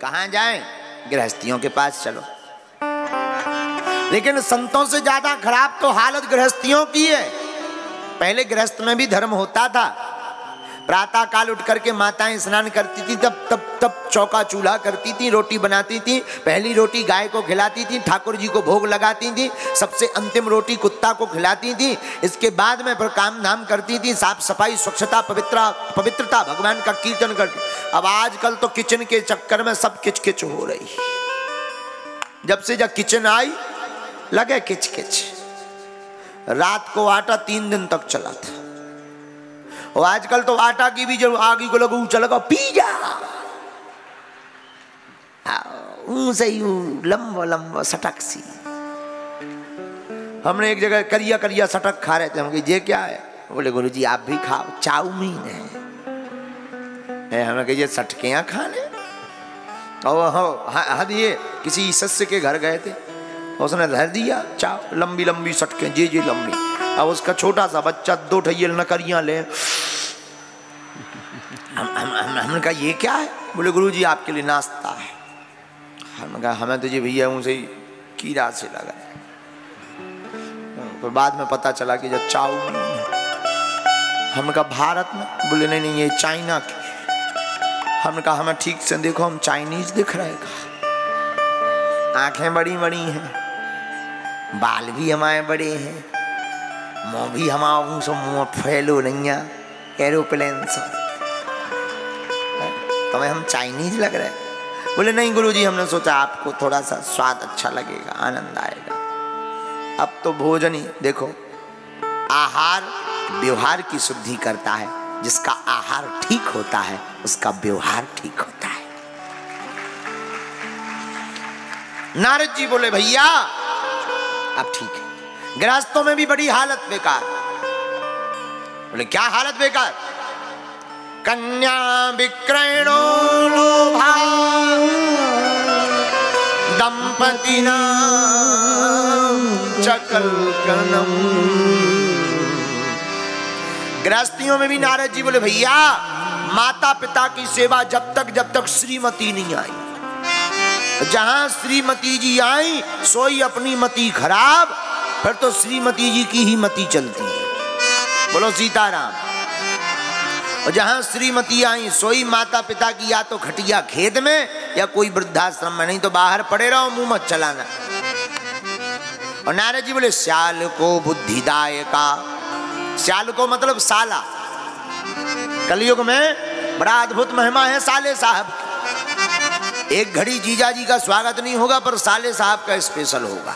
कहां जाएं? गृहस्थियों के पास चलो। लेकिन संतों से ज्यादा खराब तो हालत गृहस्थियों की है। पहले गृहस्थ में भी धर्म होता था। प्रातः काल उठ करके माताएं स्नान करती थी, तब चौका चूल्हा करती थी, रोटी बनाती थी। पहली रोटी गाय को खिलाती थी, ठाकुर जी को भोग लगाती थी, सबसे अंतिम रोटी कुत्ता को खिलाती थी। इसके बाद में फिर काम धाम करती थी, साफ सफाई, स्वच्छता, पवित्रता, भगवान का कीर्तन करती। अब आजकल तो किचन के चक्कर में सब किचकिच हो रही। जब से जब किचन आई लगे किचकिच। रात को आटा 3 दिन तक चला था, और आजकल तो आटा की भी जब आगे को लगू चलेगा पिज्जा, सही लंबो लंबो सटक सी। हमने एक जगह करिया करिया सटक खा रहे थे, हम ये क्या है? बोले गुरुजी आप भी खाओ, चाउमीन है। हमने कहा ये सटकियां खाने। और हद ये किसी सस्य के घर गए थे, उसने धर दिया चाव लंबी लंबी सटके, जी लंबी। अब उसका छोटा सा बच्चा 2 ठैयल नकरियां ले। हमने कहा ये क्या है? बोले गुरुजी आपके लिए नाश्ता है। हमने कहा हमें तो जी भैया उनसे कीड़ा से लगा। तो बाद में पता चला कि जब चाउमीन है। हमने कहा भारत में? बोले नहीं ये चाइना की। हमने कहा हमें ठीक से देखो, हम चाइनीज दिख रहे हैं। आंखें बड़ी बड़ी हैं, बाल भी हमारे बड़े हैं, मुँह भी हमारा मुँह फैलो नहीं है एरोप्लेन सा, तो हम चाइनीज लग रहे हैं। बोले नहीं गुरुजी हमने सोचा आपको थोड़ा सा स्वाद अच्छा लगेगा, आनंद आएगा। अब तो भोजन ही देखो, आहार व्यवहार की शुद्धि करता है। जिसका आहार ठीक होता है उसका व्यवहार ठीक होता है। नारद जी बोले भैया अब ठीक है। गृहस्थों में भी बड़ी हालत बेकार। बोले क्या हालत बेकार? कन्या विक्रयणो लोभा दंपतिना चकलकनम। गृहस्थियों में भी नारद जी बोले भैया माता पिता की सेवा जब तक श्रीमती नहीं आई। जहां श्रीमती जी आई सोई अपनी मति खराब, फिर तो श्रीमती जी की ही मति चलती है। बोलो सीताराम। और जहां श्रीमती आई सोई माता पिता की या तो खटिया खेत में या कोई वृद्धाश्रम में, नहीं तो बाहर पड़े रहो, मुंह मत चलाना। और नारद जी बोले श्याल को बुद्धिदायका। श्याल को मतलब साला। कलयुग में बड़ा अद्भुत महिमा है साले साहब। एक घड़ी जीजा जी का स्वागत नहीं होगा पर साले साहब का स्पेशल होगा।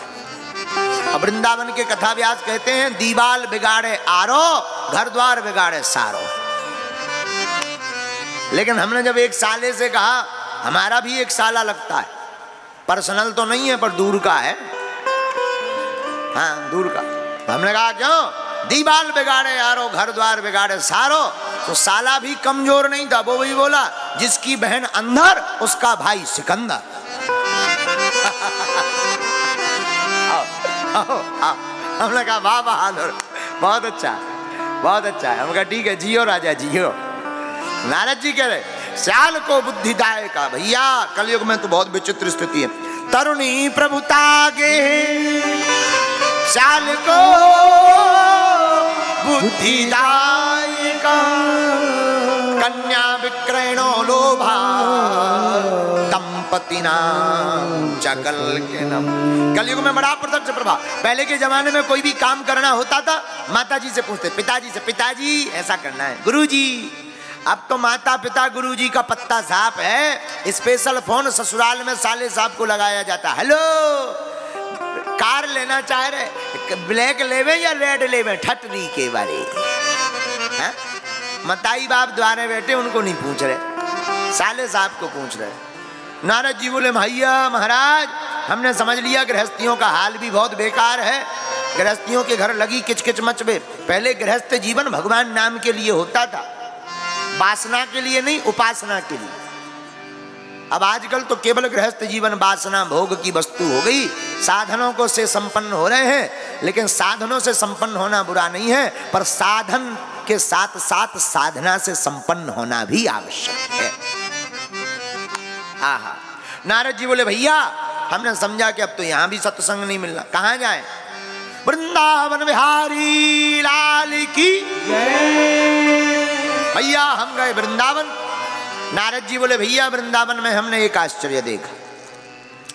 अब वृंदावन के कथा व्यास कहते हैं दीवाल बिगाड़े आरो, घर द्वार बिगाड़े सारो। लेकिन हमने जब एक साले से कहा, हमारा भी एक साला लगता है, पर्सनल तो नहीं है पर दूर का है, हाँ दूर का। तो हमने कहा क्यों? दीवाल बिगाड़े यारो, घर द्वार बिगाड़े सारो। तो साला भी कमजोर नहीं था, वो भी बोला जिसकी बहन अंधर उसका भाई सिकंदर। हमने कहा वाह बहादुर, बहुत अच्छा बहुत अच्छा है। हम कहा ठीक है, जियो राजा जियो। नारद जी कह रहे श्याल को बुद्धिदायक का। भैया कलयुग में तो बहुत विचित्र स्थिति है। तरुणी प्रभुता गे श्याल को बुद्धिदायक, कन्या विक्रयणो लोभा दंपतिना चकलकनम। कलयुग में बड़ा प्रत्यक्ष प्रभाव। पहले के जमाने में कोई भी काम करना होता था माता जी से पूछते, पिताजी से, पिताजी ऐसा करना है, गुरुजी। अब तो माता पिता गुरुजी का पत्ता साफ है। स्पेशल फोन ससुराल में साले साहब को लगाया जाता। हेलो कार लेना चाह रहे, ब्लैक लेवे या रेड लेवे, ठटरी के बारे। मताई बाप द्वारे बैठे उनको नहीं पूछ रहे, साले साहब को पूछ रहे। नारद जी बोले भैया महाराज हमने समझ लिया गृहस्थियों का हाल भी बहुत बेकार है। गृहस्थियों के घर लगी किचकिच मचबे। पहले गृहस्थ जीवन भगवान नाम के लिए होता था, वासना के लिए नहीं, उपासना के लिए। अब आजकल तो केवल गृहस्थ जीवन वासना भोग की वस्तु हो गई। साधनों को से संपन्न हो रहे हैं, लेकिन साधनों से संपन्न होना बुरा नहीं है, पर साधन के साथ साथ साधना से संपन्न होना भी आवश्यक है। आहा नारद जी बोले भैया हमने समझा कि अब तो यहां भी सत्संग नहीं मिलना, कहां जाए? वृंदावन बिहारी लाल की भैया हम गए वृंदावन। नारद जी बोले भैया वृंदावन में हमने एक आश्चर्य देखा।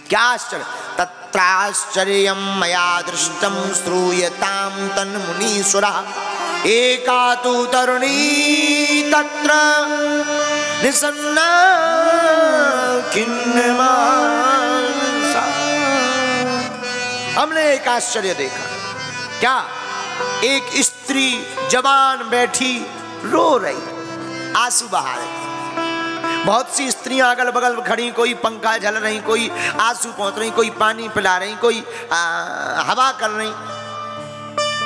क्या आश्चर्य? तत्राश्चर्यं मया दृष्टं श्रूयतां तन्मुनीसुरा एका तु तरुणी तत्र निसन्ना खिन्नमानसा। हमने एक आश्चर्य देखा। क्या? एक स्त्री जवान बैठी रो रही, आंसू बहा रही। बहुत सी स्त्रियां अगल बगल खड़ी, कोई पंखा झल रही, कोई आंसू पहुंच रही, कोई पानी पिला रही, कोई हवा कर रही,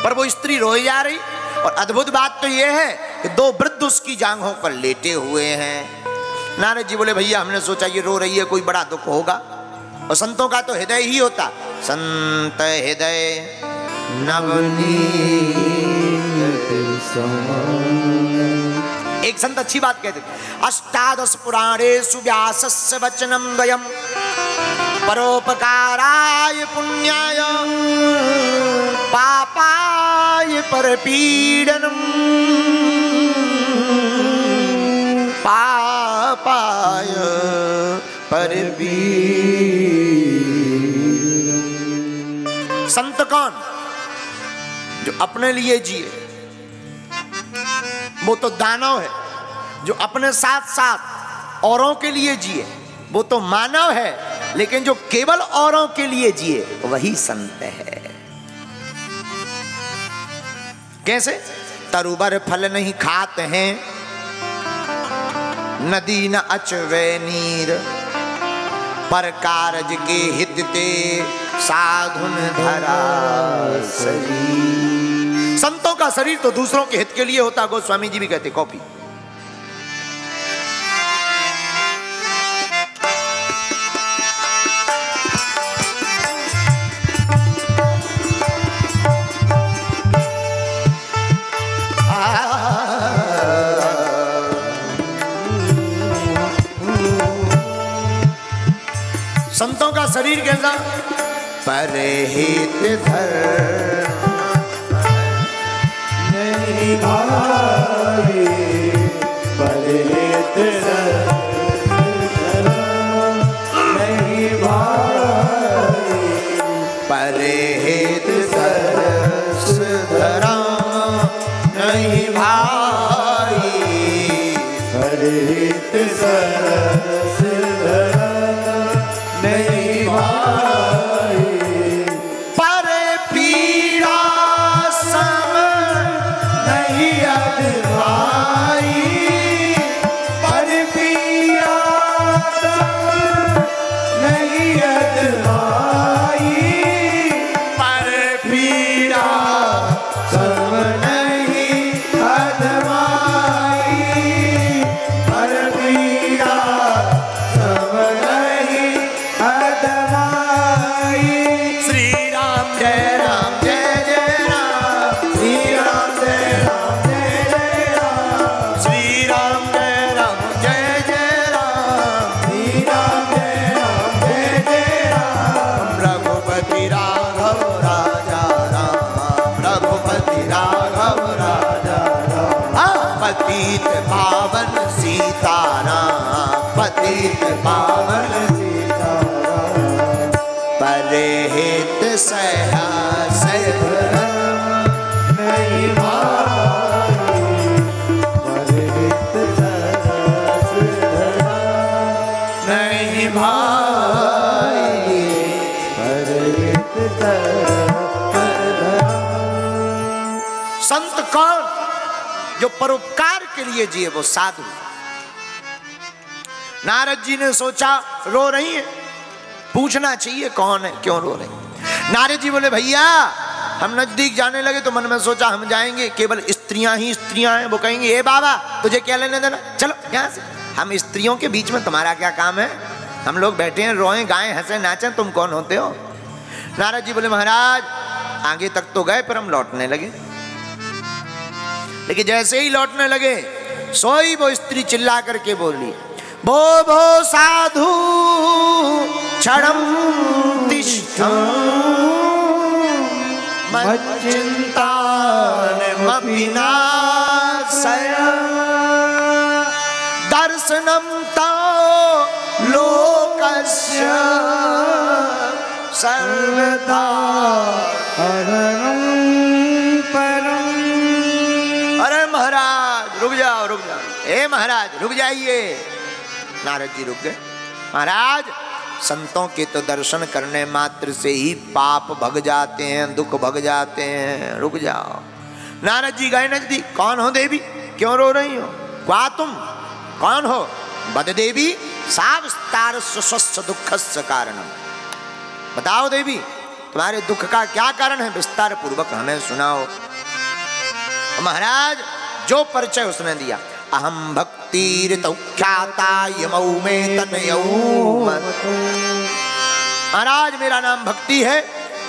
पर वो स्त्री रोई जा रही। और अद्भुत बात तो ये है कि दो वृद्ध उसकी जांघों पर लेटे हुए हैं। नारद जी बोले भैया हमने सोचा ये रो रही है, कोई बड़ा दुख होगा। और संतों का तो हृदय ही होता, संत हृदय नवनीत। एक संत अच्छी बात कहते थे, अष्टादश पुराणेषु व्यासस्य वचनं द्वयम् परोपकाराय पुण्याय पापाय परपीडनम्। पापाय परपीडनम्। संत कौन? जो अपने लिए जिए, वो तो दानव है। जो अपने साथ साथ औरों के लिए जिए वो तो मानव है, लेकिन जो केवल औरों के लिए जिए वही संत है। कैसे? तरुबर फल नहीं खाते हैं, नदी न अचवे नीर, पर कारज के हित ते साधुन धरा शरीर। संतों का शरीर तो दूसरों के हित के लिए होता। गोस्वामी जी भी कहते कॉपी। संतों का शरीर कैसा? परहित धर्म नहीं भाई, परहित धर्म नहीं भाई, परहित धर्म नहीं भाई, परहित नहीं भाई, पर पीड़ा सम नहीं अदभाई, पर पीड़ा सम नहीं अदभाई, पर पीड़ा सम नहीं अदभाई, पर पीड़ा सम नहीं अदभाई। श्री राम जय राम जय जय राम, श्री राम जय राम जय जय राम, श्री राम जय राम जय जय राम, श्री राम जय राम जय जय राम। रघुपति राघव राजा राम, रघुपति राघव राजा राम, पतित पावन सीताराम, पतित पावन सीताराम, परहित सहस्र नहीं भाई, परहित सहस्र नहीं भाई, परहित सहस्र। संत कौन? जो परोपकार के लिए जिए वो साधु। नारद जी ने सोचा रो रही है, पूछना चाहिए कौन है, क्यों रो रही। नारद जी बोले भैया हम नजदीक जाने लगे तो मन में सोचा हम जाएंगे, केवल स्त्रियां ही स्त्रियां हैं। वो कहेंगे ए बाबा तुझे क्या लेने देना, चलो यहाँ से, हम स्त्रियों के बीच में तुम्हारा क्या काम है। हम लोग बैठे हैं, रोएं गाएं हंसे नाचें, तुम कौन होते हो। नारद जी बोले महाराज आगे तक तो गए, पर हम लौटने लगे। लेकिन जैसे ही लौटने लगे सोई वो स्त्री चिल्ला करके बोली, भो भो साधु क्षणं तिष्ठं मच्चिन्तामपि नाशय दर्शनं तव लोकस्य सर्वदा अरे महाराज रुक जाओ रुक जाओ, हे महाराज रुक जाइए। नारद जी रुक गए। महाराज संतों के तो दर्शन करने मात्र से ही पाप भग जाते हैं, दुख भग जाते हैं, रुक जाओ। नारद जी गए नजदीक। कौन हो देवी, क्यों रो रही हो? क्या तुम कौन हो? बद देवी साविस्तार स्वस्थ दुखस्य कारणम। बताओ देवी तुम्हारे दुख का क्या कारण है, विस्तार पूर्वक हमें सुनाओ। महाराज जो परिचय उसने दिया, अहम भक्तिरतौ ख्याता यमौ में तनयौ। महाराज मेरा नाम भक्ति है,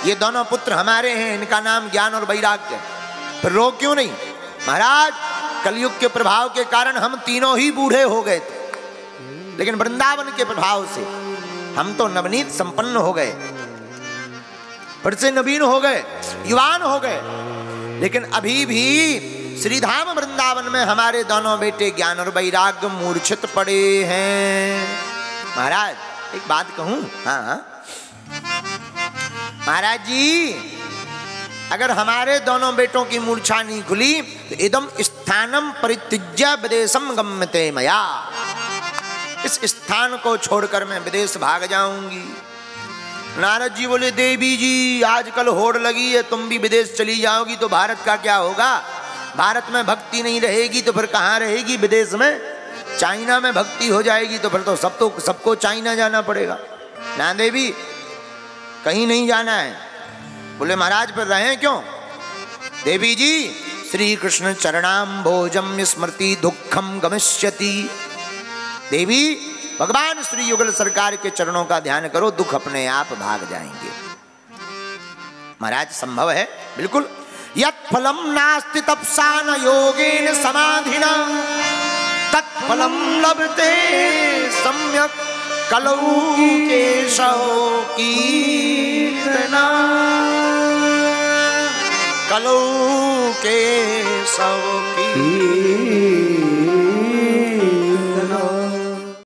ये दोनों पुत्र हमारे हैं, इनका नाम ज्ञान और वैराग्य। फिर रो क्यों नहीं? महाराज कलयुग के प्रभाव के कारण हम तीनों ही बूढ़े हो गए थे, लेकिन वृंदावन के प्रभाव से हम तो नवनीत संपन्न हो गए, फिर से नवीन हो गए, युवान हो गए। लेकिन अभी भी श्रीधाम वृंदावन में हमारे दोनों बेटे ज्ञान और वैराग्य मूर्छित पड़े हैं। महाराज एक बात कहूं? हाँ महाराज जी, अगर हमारे दोनों बेटों की मूर्छा नहीं खुली तो इदम स्थानम परित्यज्य विदेशम गम्यते मया। इस स्थान को छोड़कर मैं विदेश भाग जाऊंगी। नारद जी बोले, देवी जी आजकल होड़ लगी है, तुम भी विदेश चली जाओगी तो भारत का क्या होगा? भारत में भक्ति नहीं रहेगी तो फिर कहाँ रहेगी? विदेश में, चाइना में भक्ति हो जाएगी तो फिर तो सबको चाइना जाना पड़ेगा। ना देवी कहीं नहीं जाना है। बोले महाराज फिर रहें क्यों? देवी जी श्री कृष्ण चरणाम्भोजम स्मृति दुखम गमिष्यति। देवी भगवान श्री युगल सरकार के चरणों का ध्यान करो, दुख अपने आप भाग जाएंगे। महाराज संभव है बिल्कुल। यत्फलम नास्ति तपसा न योगेन समाधिना तत्फलम लभते सम्यक कलौ केशव कीर्तना। कलौ केशव कीर्तना।